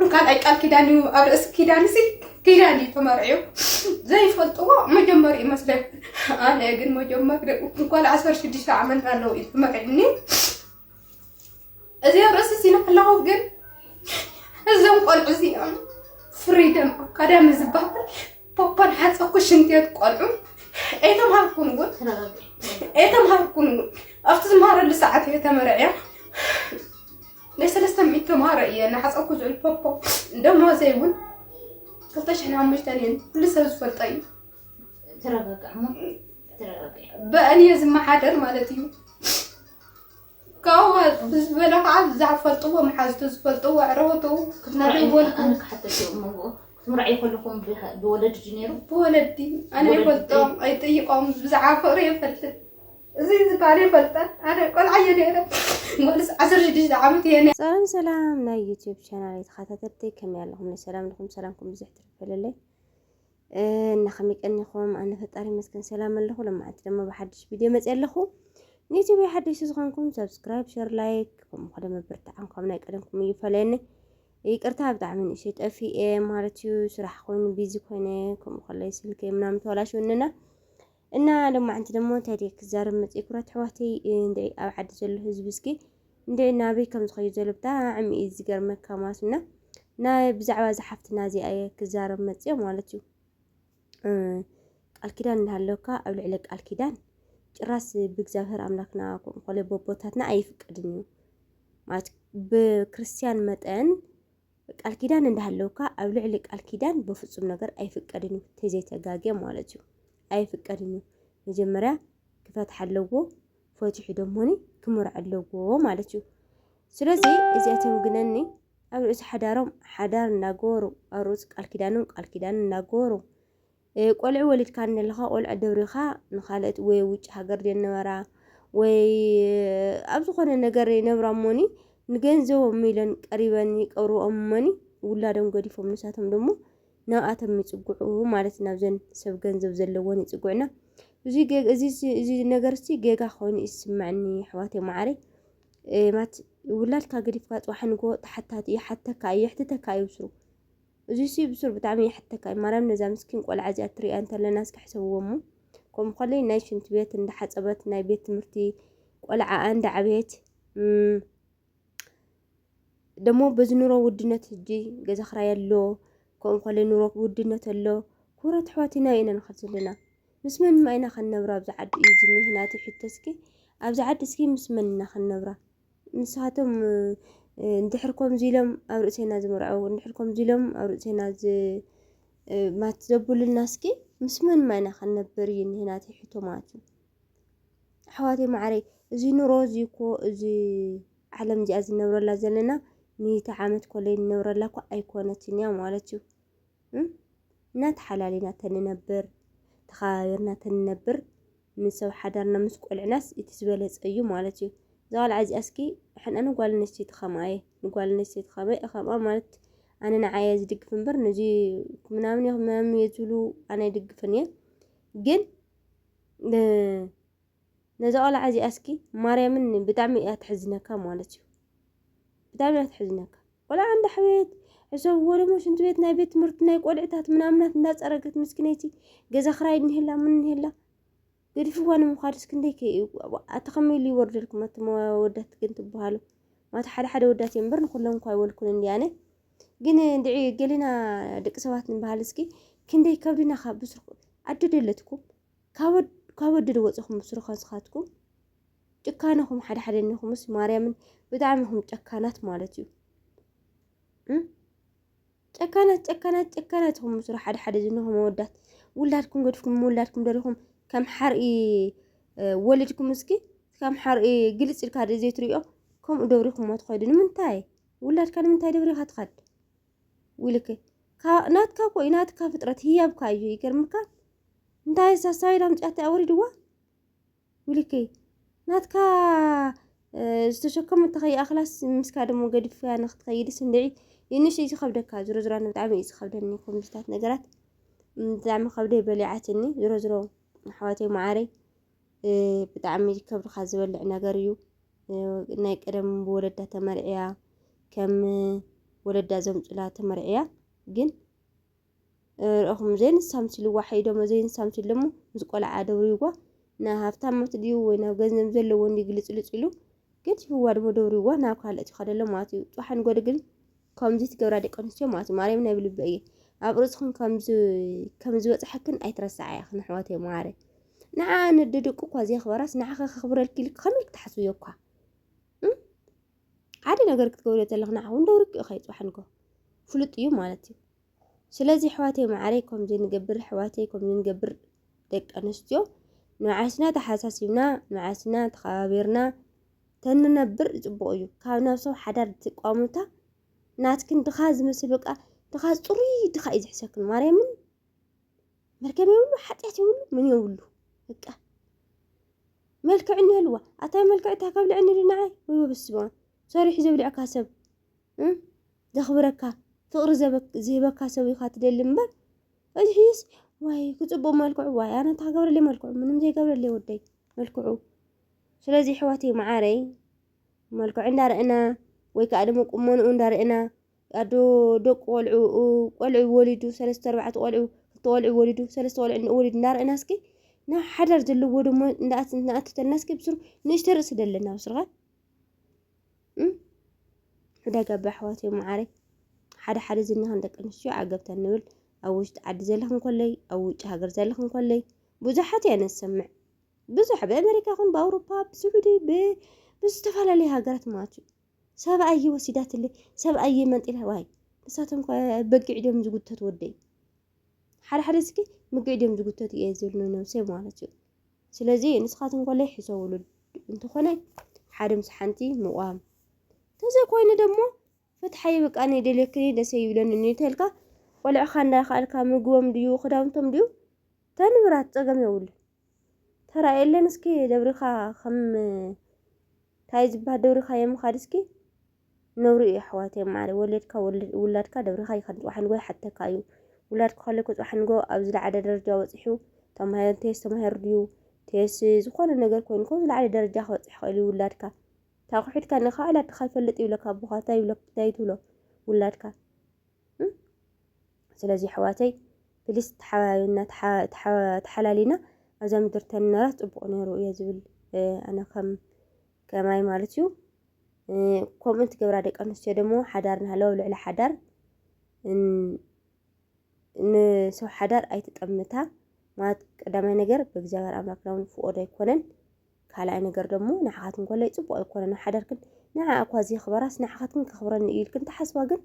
كان أي قال كيداني أرأس كيداني سي كيداني تمرعيو زي فلطوا مجمر مثلا أنا أجن مجمر وقال 16 ساعة من هالو تمرعني زي أرأس سينا الله وجن الزوم قال عزي فريدم كلام زبال بابا حتى كشنتيات قالوا ايتم هاكونوا ايتم هاكونوا افتز مهاره لساعات هي تمرعيا ليس لسه تمارا انا حاسه كوز البابا دم زيون قلتش احنا عم مشتانين لسه زفلطي ترغق عمو ترغق باني يزم حادر مالتي كاو بزبله عاد زعفلطوا محازته زفلطوا عروتو كنا نقول انا حتى شو مو مرعي كلكم بولد جنيرو بولدي انا فلطم اي طيقهم بزعافر يفلت زي زبالي فلت انا كل عيني انا مالس 16 عامت يعني سلام نا يوتيوب شانل تخاتترتي كم يالهم سلام لكم سلامكم بزحت الفلله نخميك انكم انا فطاري مسكن سلام الله لما عاد لما بحدش فيديو مص يلخو يوتيوب يحدش زخنكم سبسكرايب شير لايك كم خدمه برتعنكم ناي قدمكم يفلني يقرتا بتعمل شيء طفي مالتيو سراح خوين بيزي كونه كم خلي سلكي منام تولاشوننا እና لما انت دمو تادي كزار مصي كرات حواتي اندي اب عد زل حزب اسكي اندي نابي كم تخيو زل بتاع عمي زغر مكاماسنا نا بزعوا زحفتنا زي اي كزار مصي مالتيو قال كيدان هالوكا او لعلك قال كيدان ጭራስ بእግዚአብሔር አምላክና ቆለ ቦቦታትና አይፍቀድኝ ማለት በክርስቲያን መጠን ቃል ኪዳን እንዳለውካ ኣብ ልዕሊ ቃል ኪዳን በፍጹም ነገር አይፍቀድኝ ተዘይተጋገ ማለት እዩ አይፍቀድኝ መጀመሪያ ክፈትሕ ኣለዎ ፈትሑ ደሞኒ ክምር ኣለዎ ማለት እዩ ስለዚህ እዚአተም ግነኒ ኣብ ርእሲ ሓዳሮም ሓዳር እናጎሩ ኣሩስ ቃል ኪዳን እናጎሩ ቆልዑ ወሊድካ እንልኻ ቆልዑ ደብሪኻ ንኻለት ወይ ውጭ ሃገር ደነበራ ወይ ኣብ ዝኾነ ነገር ይነብራሞኒ ንገንዘቦም ሚለን ቀሪበን ይቀብሩኦሞኒ ውላዶም ገዲፎም ንሳቶም ደሞ ናብኣቶም ይጽጉዑ ማለት ናብዘን ሰብ ገንዘብ ዘለዎን ይጽጉዕና እዚ ነገርሲ ጌጋ ኮይኑ ይስማዕኒ ሕዋቴ ማዓሪ ማት ውላድካ ገዲፍካ ጽዋሕንጎ ተሓታት ይሓተካ ይሕተካ ይብስሩ እዚሲ ብሱር ብጣዕሚ ይሕተካ ማርያም ነዛ ምስኪን ቆልዓ እዚኣ ትሪኣ እንተለና ስከሕሰብዎሙ ከም ኮለይ ናይ ሽንት ቤት እንዳሓጸበት ናይ ቤት ትምህርቲ ቆልዓ እንዳዓቤት ደሞ በዝኑሮ ውድነት እጂ ገዛ ክራይ ኣሎ ከም ኮለይ ኑሮ ውድነት ኣሎ ኩራት ሕዋቲና ኢና ንኸዝልና ምስመን ማይና ከነብራ ብዛዓዲ እዩ ዝኒህናቲ ሕተስኪ ኣብዛ ዓዲ እስኪ ምስመን ኢና ከነብራ ንሳቶም እንድሕርኩም ዚሎም ኣብ ርእሴና ዝመርዐው እንድሕርኩም ዚሎም ኣብ ርእሴና ማት ዘቡልና እስኪ ምስመን ማይና ከነብር ይኒህናቲ ሕቶማት ሕዋቴ ማዕረይ እዚ ኑሮ እዚኮ እዚ ዓለም እዚኣ ዝነብረላ ዘለና ሚእቲ ዓመት ኮለይ ንነብረላ እኮ ኣይኮነትን እያ ማለት እዩ እናተሓላሊና ተንነብር ተኸባቢርና ተንነብር ምሰብ ሓዳርና ምስ ቆልዕናስ እቲ ዝበለፀ እዩ ማለት እዩ زغال عزي أسكي إحنا نقول نسيت تخماي نقول نسيت خماي أخما مالت أنا نعايز دق فنبر نجي منامن يوم يزولو أنا يدق فنيا جن نزغال عزي أسكي مريم من بتعمي أتحزنك مالتي بتعمي أتحزنك ولا عند حبيت عشان ولا مش أنت بيتنا بيت مرتنا يقول عتات منامنات الناس أرقت مسكنيتي جز خرايد نهلا من هلا قريف وانا مخارج كنديك اتخمي لي ورد لكم ما ودات كنت بحالو ما حدا ودات ينبر كلهم كاي ولكن اندي انا ግን ድዒ ገሊና ደቂ ሰባት ንባህል እስኪ ክንደይ ከብድና ካብስሩ አድደለትኩም ካወደደ ወጽኹም ብስሩ ካስኻትኩም ጭካናኹም ሓደ ሓደ ነኹምስ ማርያምን ብጣዕሚኹም ጨካናት ማለት እዩ ጨካናትኩም ብስሩ ሓደ ሓደ ዝነኹም መወዳት ውላድኩም ገድፍኩም ውላድኩም ደሪኹም كم حرقي ولدكم مسكي كم حرقي جلس الكاد زي تريو كم دوريكم ما تخدين من تاي ولاد كان من تاي دوري هتخد ولك نات كاكو نات كفترة هي بكايو يكرمك نتاي سايد عم تأتي أوري دوا ولك نات كا استشكم تخي أخلاص مسكاد مو قد فيها نخت خيدي سندعي ينشي يخبدك زرو زران بتعمل يخبدني كم مستات نجرات بتعمل خبدي بلعتني زرو حواتي معاري بتعمي كبر خازبلع نغريو ناي قدم بولدها تمرعيا كم ወለዳ ዘምፅላ ተመርዕያ ግን ረኹም ዘን ሳምሲል ዋሕዶ መዘይን ሳምሲል ደሞ ምስ ቆልዓ ደውሪዋ ና ሃፍታም መትዲዩ ወይ ናብ ገንዘብ ዘለዎ እንዲግልጽልጽ ኢሉ ግን ይፍዋ ደሞ ደውሪዋ ናብ ካልእቲ ኸደለ ማለት እዩ ጧሕን ጎደ ግን ከምዚ ትገብራ ደቂ ኣንስትዮ ማለት እዩ ማርያም ናይ ብልበ እየ ኣብ ርእስኹን ከምዚ በፅሐክን ኣይትረሳዕ ያኽን ኣሕዋተይ ማረ ንዓ ንድድቁ እኳ ዘይኽበራስ ንዓኸ ክኽብረልኪ ኢልክ ከመይ ክትሓስብዮ እኳ ሓደ ነገር ክትገብሮ ዘለኽ ንዓ እውን ደውርክ ኢኻ ይፅዋሕንጎ ፍሉጥ እዩ ማለት እዩ ስለዚ ኣሕዋተይ ማዕረይ ከምዚ ንገብር ኣሕዋተይ ከምዚ ንገብር ደቂ ኣንስትዮ ንዓስና ተሓሳሲብና ንዓስና ተኸባቢርና ተንነብር ጽቡቕ እዩ ካብ ናብ ሰብ ሓዳር ትቋሙታ ናትክን ድኻ ዝመስል በቃ ድኻ ጽሩይ ድኻ እዩ ዝሕሰክን ማርያምን መርከም የብሉ ሓጢያት የብሉ ምን የብሉ በቃ መልክዕን የልዋ ኣታይ መልክዕ ታከብልዕኒ ንዓይ ወይ በስማ ሰሪሕ ዘብልዕካ ሰብ ዘኽብረካ ፍቕሪ ዝህበካ ሰብ ኢኻ ትደሊ እምበር እዚስ ዋይ ክጽቡቕ መልክዑ ዋይ ኣነ ታገብረለይ መልክዑ ምንም ዘይገብረለይ ወደይ መልክዑ ስለዚ ኣሕዋተይ ማዓረይ መልክዑ እንዳርአና ወይ ከዓ ደሞ ቁመንኡ እንዳርአና ኣዶ ደቁ ቆልዑ ወሊዱ 3-4 ቆልዑ ተቆልዑ ወሊዱ 3 ቆልዑ ወሊዱ እንዳርአና እስኪ ና ሓዳር ዘለዎ ደሞ እንዳኣትተልና እስኪ ብስሩ ንእሽተ ርእሲ ደለና ብስርኻ ዕዳጋ ኣሕዋተይ ማዓረይ ሓደ ዝናኸን ደቂ ኣንስትዮ ዓገብታ ንብል ኣብ ውሽጢ ዓዲ ዘለኽን ኮለይ ኣብ ውጭ ሃገር ዘለኽን ኮለይ ብዙሓት እየ ነሰምዕ ብዙሕ በኣሜሪካ ይኹን ብኣውሮፓ ብስዑዲ ብዝተፈላለዩ ሃገራት ማለት እዩ ሰብኣይ ወሲዳትለ ሰብኣይ መንጢላ ዋይ ንሳቶም በጊዕ ድም ዝጉተት ወደይ ሓደ እስኪ ምግዕ ድም ዝጉተት እየ ዝብሉ ነብሰይ ማለት እዩ ስለዚ ንስኻትኩም ኮለይ ሕሰውሉ እንትኾነ ሓደ ምስ ሓንቲ ምቋም ተዘይኮይኑ ደሞ ፈትሓይ በቃ ናይ ደልክኒ ደሰይ ይብለኒ ተልካ ቆልዕኻ እንዳኻልካ ምግቦም ድዩ ክዳውንቶም ድዩ ተንብራት ፀገም የብሉ ተራእየለን እስኪ ደብሪኻ ከም ታይ ዝባህ ደብሪኻ የምኻድ እስኪ ነውሪ እዩ ኣሕዋተይ ማዕረ ወለድካ ውላድካ ደብሪኻ ይኸድ ዋሕንጎ ሓተካ እዩ ውላድካ ከለኮ ፅዋሕንጎ ኣብ ዝለዓለ ደረጃ ወፂሑ ተማሂሩ ድዩ ቴስ ዝኾነ ነገር ኮይኑ ከም ዝለዓለ ደረጃ ክበፅሕ ክእል ውላድካ ታቑሒድካ ንኻላ ትኸይፈልጥ ይብለካ ኣቦኻ ታይ ትብሎ ውላድካ ስለዚ ኣሕዋተይ ፕሊስ ተሓባቢና ተሓላሊና ኣብዛ ምድር ተንነራ ጽቡቕ ነይሩ እየ ዝብል ኣነ ከማይ ማለት እዩ ከምኡ ትገብራ ደቂ ኣንስትዮ ደሞ ሓዳር ናሃለወ ልዕሊ ሓዳር ንሰብ ሓዳር ኣይትጠምታ ማለት ቀዳማይ ነገር ብእግዚአብሔር ኣምላክናውን ፍቆዶ ኣይኮነን ካልኣይ ነገር ደሞ ንዓኻትን ኮለይ ጽቡቕ ኣይኮነን ሓዳርክን ንዓ እኳ ዘይኽበራስ ንዓኻትን ክኽብረኒ ኢልክን ተሓስባ ግን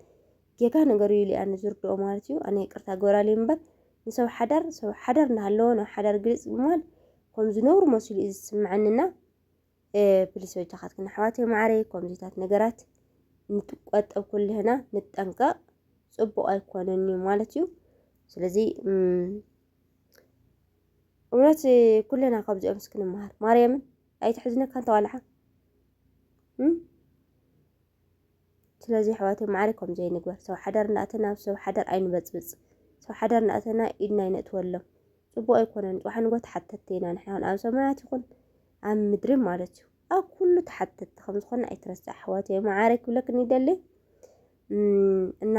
ጌጋ ነገር እዩ ኢሉ ኣነ ዝርድኦ ማለት እዩ ኣነ ይቅርታ ገብራለይ እምበር ንሰብ ሓዳር እናሃለወ ናብ ሓዳር ግልጽ ብምባል ከም ዝነብሩ መሲሉ እዩ ዝስምዐንና ፕሊስ ወጃኻትክን ኣሕዋተይ ማዕረይ ከምዚታት ነገራት ንትቆጠብ ኩልህና ንጠንቀቕ ጽቡቕ ኣይኮነን እዩ ማለት እዩ ስለዚ እውነት ኩለና ካብዚኦም እስክንመሃር ማርያምን ኣይትሕዝነካ እንተዋልዓ ስለዚ ኣሕዋተይ ማዕረይ ከምዚ ንግበር ሰብ ሓዳር እናእተና ሰብ ሓዳር ኣይንበፅብፅ ሰብ ሓዳር እናእተና ኢድና ይነእትወሎም ጽቡቕ ኣይኮነን ጥዋሕንጎ ተሓተት ኢና ንሕና ኣብ ሰማያት ይኹን ኣብ ምድሪ ማለት እዩ ኣብ ኩሉ ተሓተት ከም ዝኾነ ኣይትረሳዕ ኣሕዋተይ ማዕረይ ክብለክን ይደሊ እና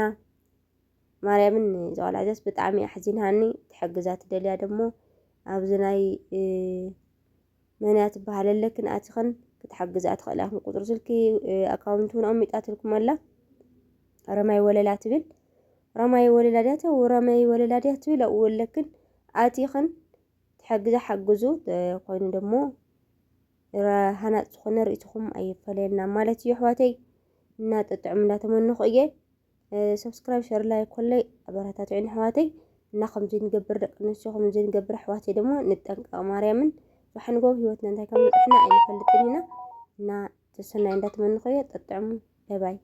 ማርያምን ዘዋልዓዘስ ብጣዕሚ ኣሕዚንሃኒ ትሕግዛ ትደልያ ደሞ ኣብዚ ናይ መንያ ትበሃለለክን ኣትኸን ክትሓግዛ ትኽእል ኢኹም ቁፅሪ ስልኪ ኣካውንት እውን ኣሚጣትልኩም ኣላ ረማይ ወለላ ትብል ረማይ ወለላ ዲያ ትብል ኣብኡ ወለክን ኣቲኸን ትሕግዛ ሓግዙ ኮይኑ ደሞ ሃናፅ ዝኾነ ርእትኹም ኣይፈለየና ማለት እዩ ኣሕዋተይ እናጠጥዕም እንዳተመንኹ እየ ሰብስክራይብ ሸር ላይ ኮለይ ኣበረታትዑኒ ኣሕዋተይ እና ከምዚ ንገብር ደቂ ኣንስትዮ ከምዚ ንገብር ኣሕዋተይ ደሞ ንጠንቀቕ ማርያምን ፅዋሕንጎ ህይወትና እንታይ ከም ዝፅሕና ኣይንፈልጥን ኢና እና ተሰናይ እንዳተመንኹ እየ ጠጥዕሙ ባይ ባይ